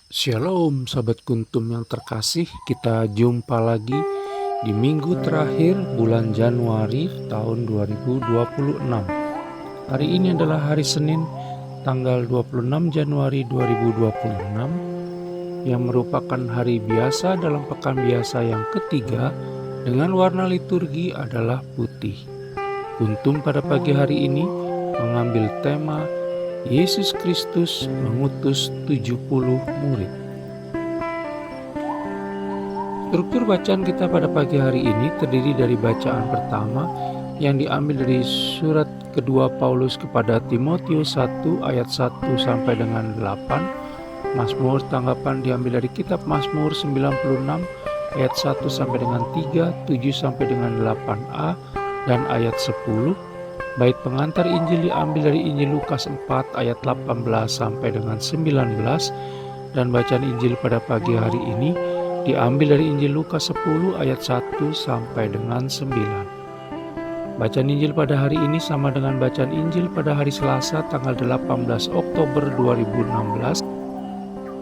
Shalom sahabat kuntum yang terkasih, kita jumpa lagi di minggu terakhir bulan Januari tahun 2026. Hari ini adalah hari Senin tanggal 26 Januari 2026 yang merupakan hari biasa dalam pekan biasa yang ketiga dengan warna liturgi adalah putih. Kuntum pada pagi hari ini mengambil tema Yesus Kristus mengutus 70 murid. Struktur bacaan kita pada pagi hari ini terdiri dari bacaan pertama yang diambil dari surat kedua Paulus kepada Timotius 1 ayat 1 sampai dengan 8. Mazmur tanggapan diambil dari kitab Mazmur 96 ayat 1 sampai dengan 3, 7 sampai dengan 8a dan ayat 10. Bait pengantar Injil diambil dari Injil Lukas 4 ayat 18 sampai dengan 19 dan bacaan Injil pada pagi hari ini diambil dari Injil Lukas 10 ayat 1 sampai dengan 9. Bacaan Injil pada hari ini sama dengan bacaan Injil pada hari Selasa tanggal 18 Oktober 2016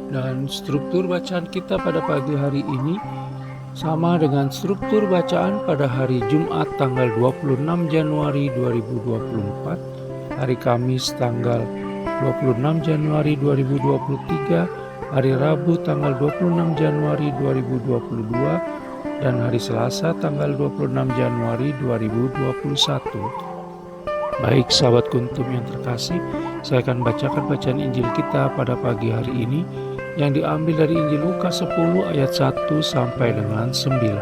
dan struktur bacaan kita pada pagi hari ini sama dengan struktur bacaan pada hari Jumat tanggal 26 Januari 2024, hari Kamis tanggal 26 Januari 2023, hari Rabu tanggal 26 Januari 2022, dan hari Selasa tanggal 26 Januari 2021. Baik sahabat kuntum yang terkasih, saya akan bacakan bacaan Injil kita pada pagi hari ini yang diambil dari Injil Lukas 10 ayat 1 sampai dengan 9.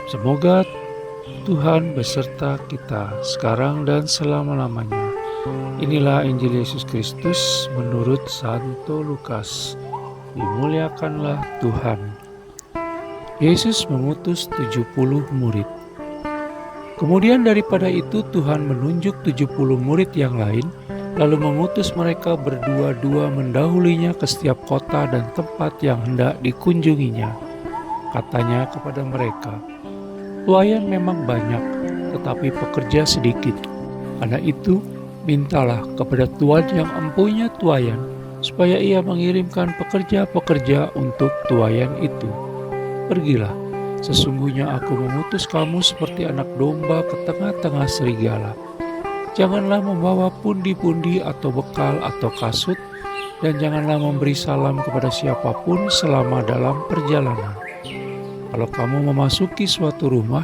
Semoga Tuhan beserta kita sekarang dan selama-lamanya. Inilah Injil Yesus Kristus menurut Santo Lukas. Dimuliakanlah Tuhan. Yesus mengutus 70 murid. Kemudian daripada itu Tuhan menunjuk 70 murid yang lain, lalu mengutus mereka berdua-dua mendahulinya ke setiap kota dan tempat yang hendak dikunjunginya. Katanya kepada mereka, "Tuayan memang banyak, tetapi pekerja sedikit. Karena itu, mintalah kepada Tuhan yang empunya tuayan, supaya ia mengirimkan pekerja-pekerja untuk tuayan itu. Pergilah, sesungguhnya aku mengutus kamu seperti anak domba ke tengah-tengah serigala. Janganlah membawa pundi-pundi atau bekal atau kasut, dan janganlah memberi salam kepada siapapun selama dalam perjalanan. Kalau kamu memasuki suatu rumah,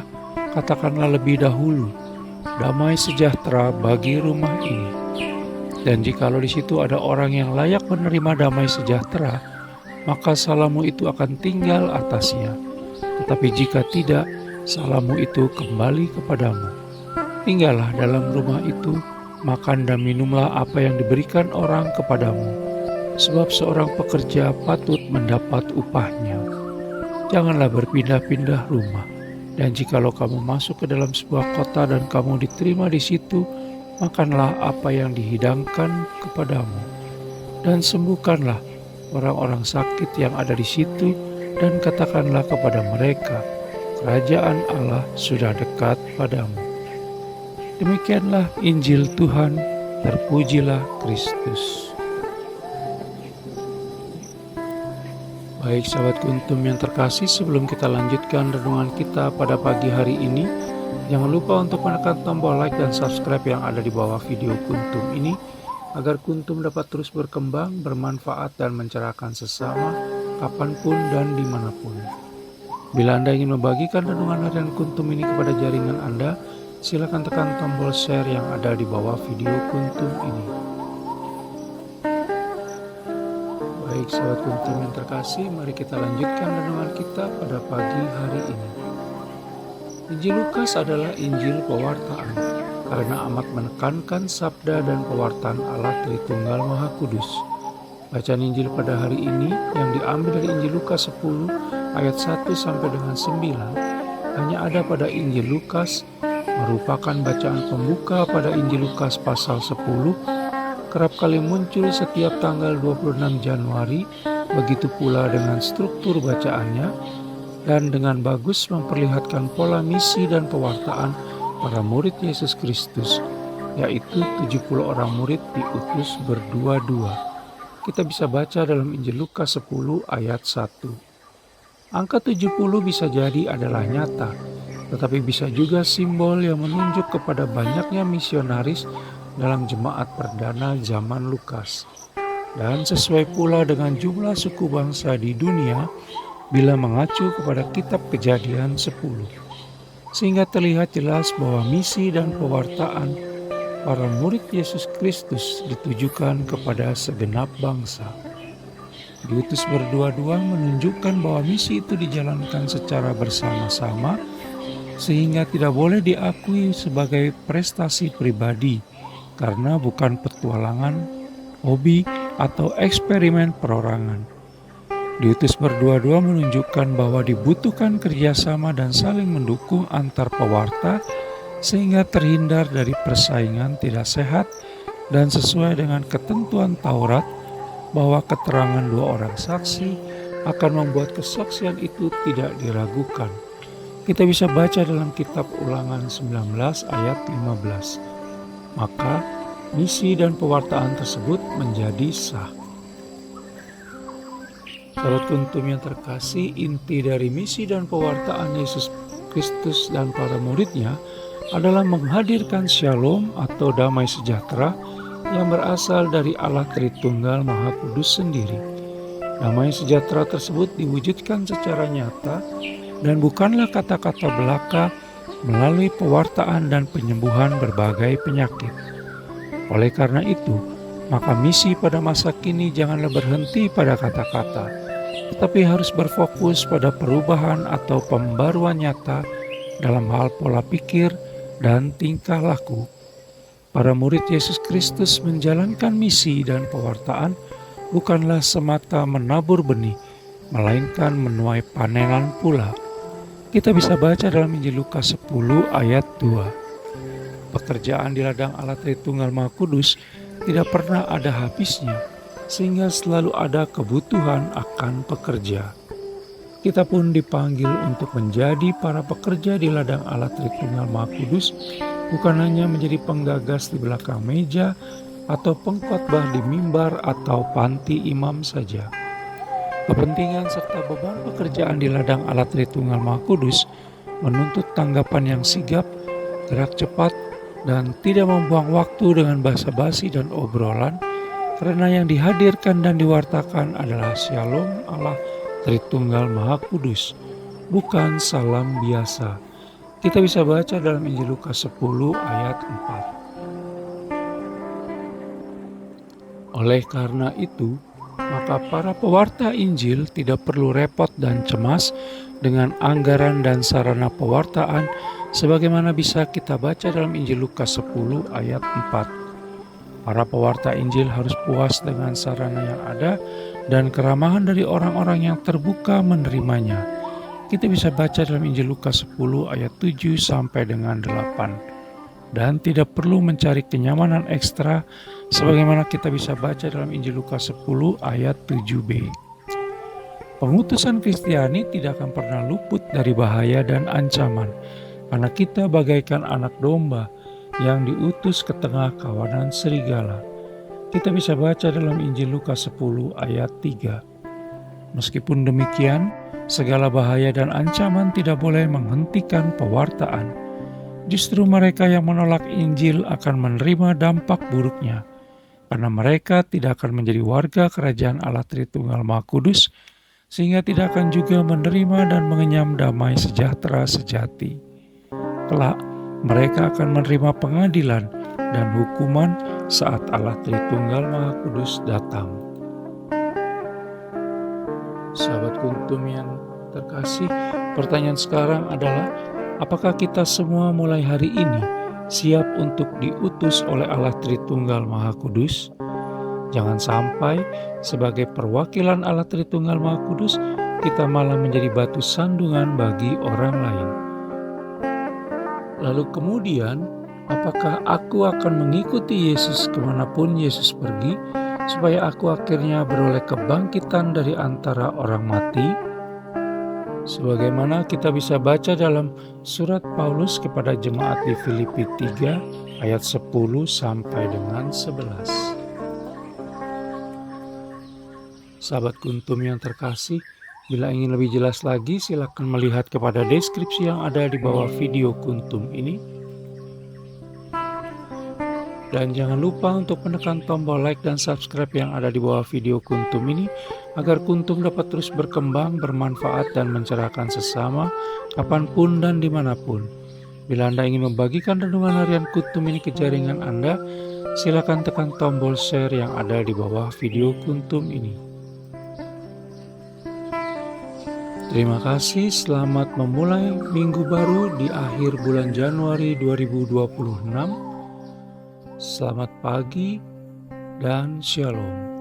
katakanlah lebih dahulu, damai sejahtera bagi rumah ini. Dan jikalau di situ ada orang yang layak menerima damai sejahtera, maka salammu itu akan tinggal atasnya. Tetapi jika tidak, salammu itu kembali kepadamu. Tinggallah dalam rumah itu, makan dan minumlah apa yang diberikan orang kepadamu, sebab seorang pekerja patut mendapat upahnya. Janganlah berpindah-pindah rumah, dan jikalau kamu masuk ke dalam sebuah kota dan kamu diterima di situ, makanlah apa yang dihidangkan kepadamu, dan sembuhkanlah orang-orang sakit yang ada di situ, dan katakanlah kepada mereka, kerajaan Allah sudah dekat padamu." Demikianlah Injil Tuhan, terpujilah Kristus. Baik sahabat kuntum yang terkasih, sebelum kita lanjutkan renungan kita pada pagi hari ini, jangan lupa untuk menekan tombol like dan subscribe yang ada di bawah video kuntum ini, agar kuntum dapat terus berkembang, bermanfaat dan mencerahkan sesama, kapanpun dan dimanapun. Bila Anda ingin membagikan renungan harian kuntum ini kepada jaringan Anda, silakan tekan tombol share yang ada di bawah video kuntum ini. Baik sahabat kuntum yang terkasih, mari kita lanjutkan renungan kita pada pagi hari ini. Injil Lukas adalah Injil pewartaan, karena amat menekankan sabda dan pewartaan Allah Tritunggal Maha Kudus. Bacaan Injil pada hari ini yang diambil dari Injil Lukas 10 ayat 1 sampai dengan 9 hanya ada pada Injil Lukas, merupakan bacaan pembuka pada Injil Lukas pasal 10, kerap kali muncul setiap tanggal 26 Januari, begitu pula dengan struktur bacaannya, dan dengan bagus memperlihatkan pola misi dan pewartaan para murid Yesus Kristus, yaitu 70 orang murid diutus berdua-dua. kita bisa baca dalam Injil Lukas 10 ayat 1. Angka 70 bisa jadi adalah nyata, tetapi bisa juga simbol yang menunjuk kepada banyaknya misionaris dalam jemaat perdana zaman Lukas. Dan sesuai pula dengan jumlah suku bangsa di dunia bila mengacu kepada kitab Kejadian 10. Sehingga terlihat jelas bahwa misi dan pewartaan para murid Yesus Kristus ditujukan kepada segenap bangsa. Diutus berdua-dua menunjukkan bahwa misi itu dijalankan secara bersama-sama, sehingga tidak boleh diakui sebagai prestasi pribadi, karena bukan petualangan, hobi, atau eksperimen perorangan. Diutus berdua-dua menunjukkan bahwa dibutuhkan kerjasama dan saling mendukung antar pewarta, sehingga terhindar dari persaingan tidak sehat dan sesuai dengan ketentuan Taurat, bahwa keterangan dua orang saksi akan membuat kesaksian itu tidak diragukan. Kita bisa baca dalam kitab Ulangan 19 ayat 15. Maka misi dan pewartaan tersebut menjadi sah. Sahabat Kuntum yang terkasih, inti dari misi dan pewartaan Yesus Kristus dan para muridnya adalah menghadirkan shalom atau damai sejahtera yang berasal dari Allah Tritunggal Maha Kudus sendiri. Damai sejahtera tersebut diwujudkan secara nyata dan bukanlah kata-kata belaka melalui pewartaan dan penyembuhan berbagai penyakit. Oleh karena itu, maka misi pada masa kini janganlah berhenti pada kata-kata, tetapi harus berfokus pada perubahan atau pembaruan nyata dalam hal pola pikir dan tingkah laku. Para murid Yesus Kristus menjalankan misi dan pewartaan bukanlah semata menabur benih, melainkan menuai panenan pula. Kita bisa baca dalam Injil Lukas 10 ayat 2. Pekerjaan di ladang Allah Tritunggal Maha Kudus tidak pernah ada habisnya, sehingga selalu ada kebutuhan akan pekerja. Kita pun dipanggil untuk menjadi para pekerja di ladang Allah Tritunggal Maha Kudus, bukan hanya menjadi penggagas di belakang meja atau pengkhotbah di mimbar atau panti imam saja. Kepentingan serta beban pekerjaan di ladang Allah Tritunggal Maha Kudus menuntut tanggapan yang sigap, gerak cepat, dan tidak membuang waktu dengan basa-basi dan obrolan, karena yang dihadirkan dan diwartakan adalah shalom Allah Tritunggal Maha Kudus, bukan salam biasa. Kita bisa baca dalam Injil Lukas 10 ayat 4. Oleh karena itu, maka para pewarta Injil tidak perlu repot dan cemas dengan anggaran dan sarana pewartaan sebagaimana bisa kita baca dalam Injil Lukas 10 ayat 4. Para pewarta Injil harus puas dengan sarana yang ada dan keramahan dari orang-orang yang terbuka menerimanya. Kita bisa baca dalam Injil Lukas 10 ayat 7 sampai dengan 8. Dan tidak perlu mencari kenyamanan ekstra sebagaimana kita bisa baca dalam Injil Lukas 10 ayat 7b. Pengutusan Kristiani tidak akan pernah luput dari bahaya dan ancaman, karena kita bagaikan anak domba yang diutus ke tengah kawanan serigala. Kita bisa baca dalam Injil Lukas 10 ayat 3. Meskipun demikian, segala bahaya dan ancaman tidak boleh menghentikan pewartaan. Justru mereka yang menolak Injil akan menerima dampak buruknya, karena mereka tidak akan menjadi warga kerajaan Allah Tritunggal Maha Kudus, sehingga tidak akan juga menerima dan mengenyam damai sejahtera sejati. Kelak, mereka akan menerima pengadilan dan hukuman saat Allah Tritunggal Maha Kudus datang. Sahabat Kuntum yang terkasih, pertanyaan sekarang adalah, apakah kita semua mulai hari ini siap untuk diutus oleh Allah Tritunggal Maha Kudus? Jangan sampai sebagai perwakilan Allah Tritunggal Maha Kudus, kita malah menjadi batu sandungan bagi orang lain. Lalu kemudian, apakah aku akan mengikuti Yesus kemanapun Yesus pergi, supaya aku akhirnya beroleh kebangkitan dari antara orang mati? Sebagaimana kita bisa baca dalam surat Paulus kepada jemaat di Filipi 3 ayat 10 sampai dengan 11. Sahabat Kuntum yang terkasih, bila ingin lebih jelas lagi silakan melihat kepada deskripsi yang ada di bawah video Kuntum ini. Dan jangan lupa untuk menekan tombol like dan subscribe yang ada di bawah video Kuntum ini agar Kuntum dapat terus berkembang, bermanfaat dan mencerahkan sesama kapanpun dan dimanapun. Bila Anda ingin membagikan renungan harian Kuntum ini ke jaringan Anda, silakan tekan tombol share yang ada di bawah video Kuntum ini. Terima kasih, selamat memulai minggu baru di akhir bulan Januari 2026. Selamat pagi dan shalom.